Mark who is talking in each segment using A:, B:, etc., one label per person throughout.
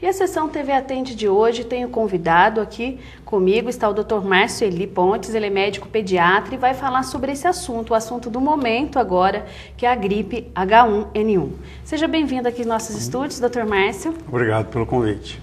A: E a sessão TV Atende de hoje tem um convidado aqui comigo, está o Dr. Márcio Eli Pontes, ele é médico pediatra e vai falar sobre esse assunto, o assunto do momento agora, que é a gripe H1N1. Seja bem-vindo aqui aos nossos estúdios, Dr. Márcio.
B: Obrigado pelo convite.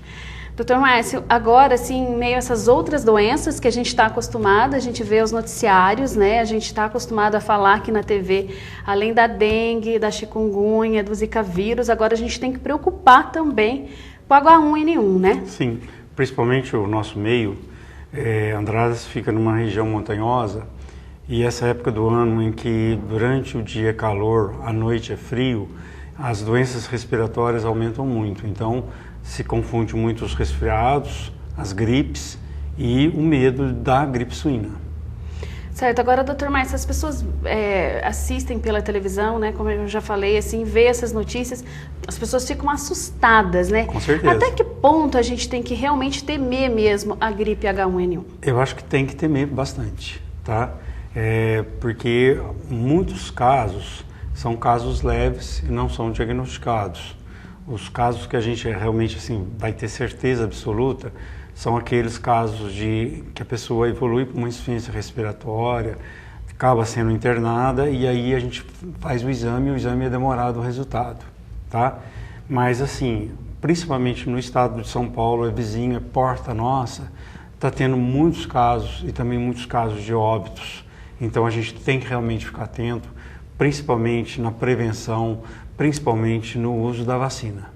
A: Dr. Márcio, agora, assim, em meio a essas outras doenças que a gente está acostumado, a gente vê os noticiários, né? A gente está acostumado a falar aqui na TV, além da dengue, da chikungunya, do zika vírus, agora a gente tem que preocupar também com o H1N1, né?
B: Sim, principalmente o nosso meio, Andradas fica numa região montanhosa e essa época do ano em que durante o dia é calor, à noite é frio, as doenças respiratórias aumentam muito, então se confunde muito os resfriados, as gripes e o medo da gripe suína.
A: Certo, agora, doutor Márcio, as pessoas assistem pela televisão, né, como eu já falei, assim, vê essas notícias, as pessoas ficam assustadas, né?
B: Com certeza.
A: Até que ponto a gente tem que realmente temer mesmo a gripe H1N1?
B: Eu acho que tem que temer bastante, tá? Porque muitos casos são casos leves e não são diagnosticados. Os casos que a gente realmente assim, vai ter certeza absoluta são aqueles casos de que a pessoa evolui para uma insuficiência respiratória, acaba sendo internada e aí a gente faz o exame é demorado o resultado, tá? Mas assim, principalmente no estado de São Paulo, é vizinho, é porta nossa, está tendo muitos casos e também muitos casos de óbitos. Então a gente tem que realmente ficar atento, principalmente na prevenção, principalmente no uso da vacina.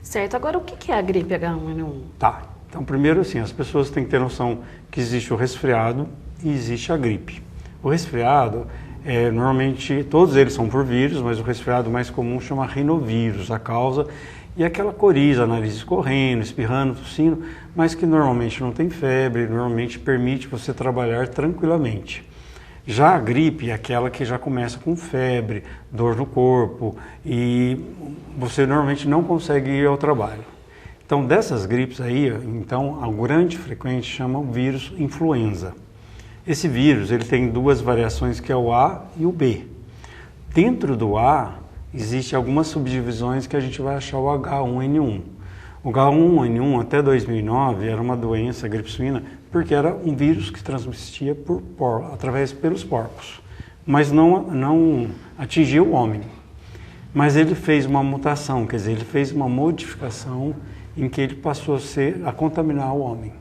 A: Certo. Agora, o que é a gripe H1N1?
B: Tá. Então, primeiro, assim, as pessoas têm que ter noção que existe o resfriado e existe a gripe. O resfriado, normalmente, todos eles são por vírus, mas o resfriado mais comum chama rinovírus, a causa, e aquela coriza, nariz escorrendo, espirrando, tossindo, mas que normalmente não tem febre, normalmente permite você trabalhar tranquilamente. Já a gripe é aquela que já começa com febre, dor no corpo e você normalmente não consegue ir ao trabalho. Então dessas gripes aí, então a grande frequente chama o vírus influenza. Esse vírus ele tem duas variações que é o A e o B. Dentro do A existem algumas subdivisões que a gente vai achar o H1N1. O H1N1 até 2009 era uma doença, a gripe suína, porque era um vírus que transmitia pelos porcos, mas não atingia o homem. Mas ele fez uma mutação, quer dizer, ele fez uma modificação em que ele passou a contaminar o homem.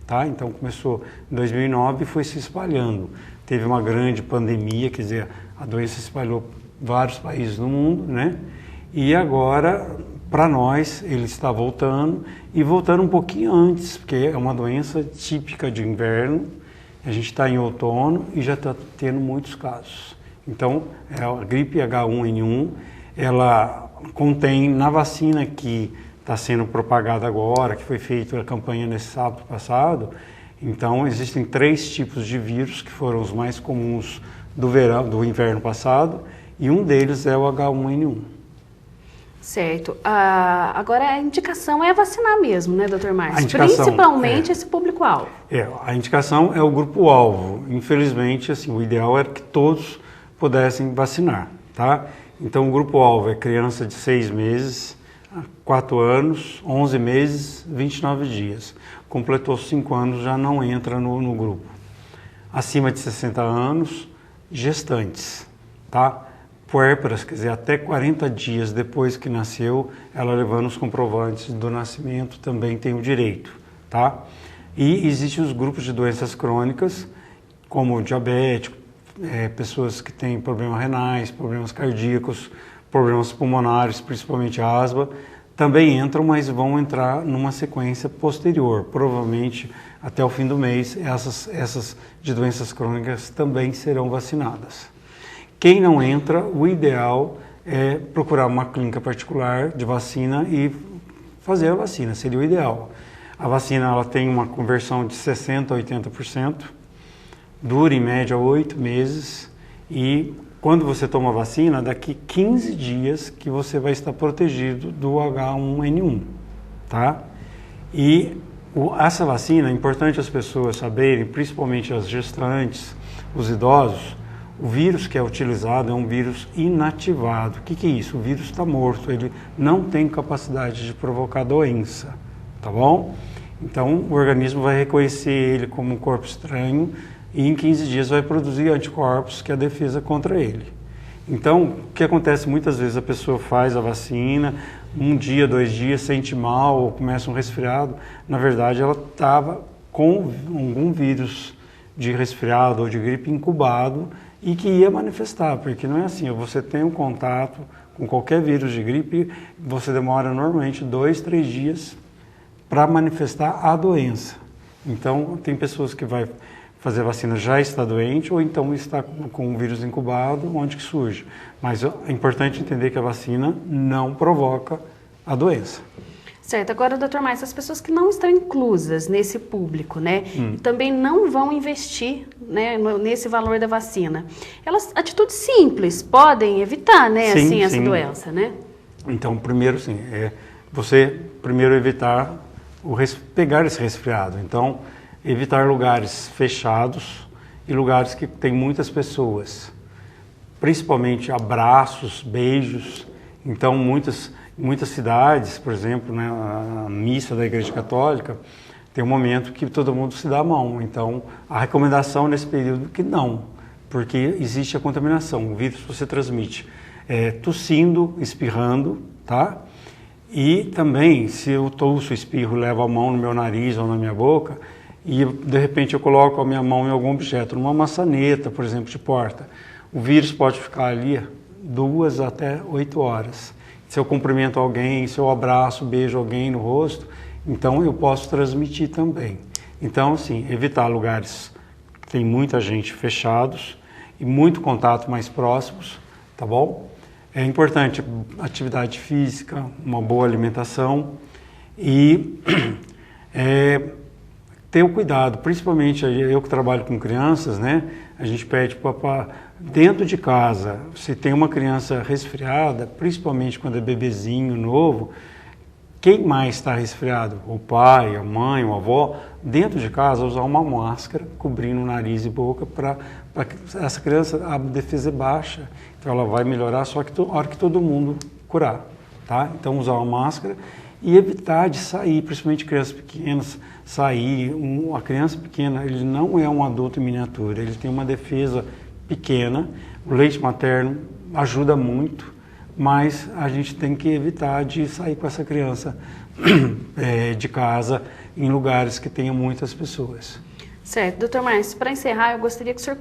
B: Tá? Então começou em 2009 e foi se espalhando. Teve uma grande pandemia, quer dizer, a doença se espalhou em vários países do mundo, né? E agora, para nós, ele está voltando e voltando um pouquinho antes, porque é uma doença típica de inverno, a gente está em outono e já está tendo muitos casos. Então, a gripe H1N1, ela contém na vacina que está sendo propagada agora, que foi feita a campanha nesse sábado passado, então existem 3 tipos de vírus que foram os mais comuns do inverno passado, e um deles é o H1N1.
A: Certo. Agora a indicação é vacinar mesmo, né, doutor Márcio?
B: Principalmente
A: esse público-alvo.
B: A indicação é o grupo-alvo. Infelizmente, assim, o ideal era que todos pudessem vacinar, tá? Então o grupo-alvo é criança de 6 meses, 4 anos, 11 meses, 29 dias. Completou 5 anos, já não entra no grupo. Acima de 60 anos, gestantes, tá? Puérperas, quer dizer, até 40 dias depois que nasceu, ela levando os comprovantes do nascimento também tem o direito, tá? E existem os grupos de doenças crônicas, como diabético, pessoas que têm problemas renais, problemas cardíacos, problemas pulmonares, principalmente asma, também entram, mas vão entrar numa sequência posterior. Provavelmente, até o fim do mês, essas de doenças crônicas também serão vacinadas. Quem não entra, o ideal é procurar uma clínica particular de vacina e fazer a vacina, seria o ideal. A vacina ela tem uma conversão de 60% a 80%, dura em média 8 meses e quando você toma a vacina, daqui 15 dias que você vai estar protegido do H1N1, tá? E essa vacina, é importante as pessoas saberem, principalmente as gestantes, os idosos, O vírus que é utilizado é um vírus inativado. O que é isso? O vírus está morto, ele não tem capacidade de provocar doença, tá bom? Então, o organismo vai reconhecer ele como um corpo estranho e em 15 dias vai produzir anticorpos, que é a defesa contra ele. Então, o que acontece muitas vezes, a pessoa faz a vacina, um dia, 2 dias, sente mal ou começa um resfriado, na verdade ela estava com algum vírus de resfriado ou de gripe incubado e que ia manifestar, porque não é assim, você tem um contato com qualquer vírus de gripe, você demora normalmente 2, 3 dias para manifestar a doença. Então, tem pessoas que vai fazer a vacina já está doente ou então está com um vírus incubado, onde que surge. Mas é importante entender que a vacina não provoca a doença.
A: Certo. Agora, doutor Márcio, as pessoas que não estão inclusas nesse público, né, e também não vão investir, né, nesse valor da vacina, elas, atitudes simples, podem evitar, né,
B: Sim,
A: assim, essa
B: sim.
A: doença, né?
B: Então, primeiro, sim, você primeiro evitar pegar esse resfriado. Então, evitar lugares fechados e lugares que tem muitas pessoas, principalmente abraços, beijos. Então, muitas cidades, por exemplo, né, a missa da Igreja Católica, tem um momento que todo mundo se dá a mão. Então, a recomendação nesse período é que não, porque existe a contaminação. O vírus você transmite tossindo, espirrando, tá? E também, se eu tosso, espirro, levo a mão no meu nariz ou na minha boca, e de repente eu coloco a minha mão em algum objeto, numa maçaneta, por exemplo, de porta, o vírus pode ficar ali 2 até 8 horas. Se eu cumprimento alguém, se eu abraço, beijo alguém no rosto, então eu posso transmitir também. Então, assim, evitar lugares que tem muita gente fechados e muito contato mais próximos, tá bom? É importante atividade física, uma boa alimentação e ter o cuidado, principalmente eu que trabalho com crianças, né? A gente pede para dentro de casa, se tem uma criança resfriada, principalmente quando é bebezinho novo, quem mais está resfriado? O pai, a mãe, o avó, dentro de casa usar uma máscara cobrindo o nariz e boca para essa criança, a defesa é baixa, então ela vai melhorar só que a hora que todo mundo curar, tá? Então usar uma máscara e evitar de sair, principalmente crianças pequenas, sair. A criança pequena, ele não é um adulto em miniatura, ele tem uma defesa pequena, o leite materno ajuda muito, mas a gente tem que evitar de sair com essa criança de casa em lugares que tenham muitas pessoas.
A: Certo. Doutor Márcio, para encerrar, eu gostaria que o senhor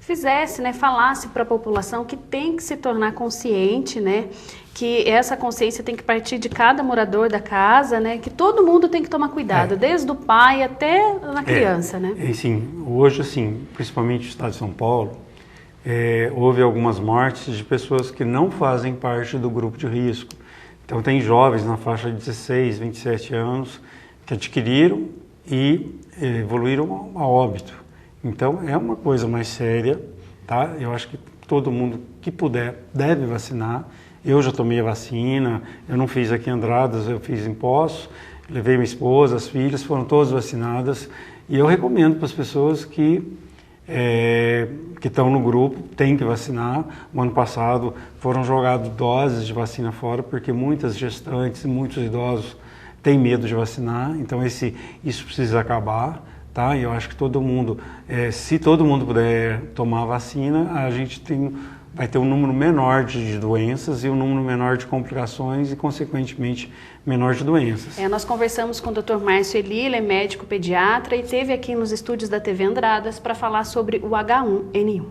A: fizesse, né, falasse para a população que tem que se tornar consciente, né, que essa consciência tem que partir de cada morador da casa, né, que todo mundo tem que tomar cuidado, desde o pai até na criança, né? Sim,
B: hoje, assim, principalmente no estado de São Paulo, houve algumas mortes de pessoas que não fazem parte do grupo de risco. Então, tem jovens na faixa de 16, 27 anos que adquiriram e evoluíram a óbito. Então, é uma coisa mais séria, tá? Eu acho que todo mundo que puder deve vacinar. Eu já tomei a vacina, eu não fiz aqui em Andradas, eu fiz em Poços, levei minha esposa, as filhas, foram todas vacinadas. E eu recomendo para as pessoas que estão no grupo, têm que vacinar. O ano passado foram jogadas doses de vacina fora, porque muitas gestantes e muitos idosos têm medo de vacinar, então isso precisa acabar, tá? E eu acho que todo mundo, se todo mundo puder tomar a vacina, a gente vai ter um número menor de doenças e um número menor de complicações e, consequentemente, menor de doenças.
A: Nós conversamos com o Dr. Márcio Eli, ele é médico pediatra e esteve aqui nos estúdios da TV Andradas para falar sobre o H1N1.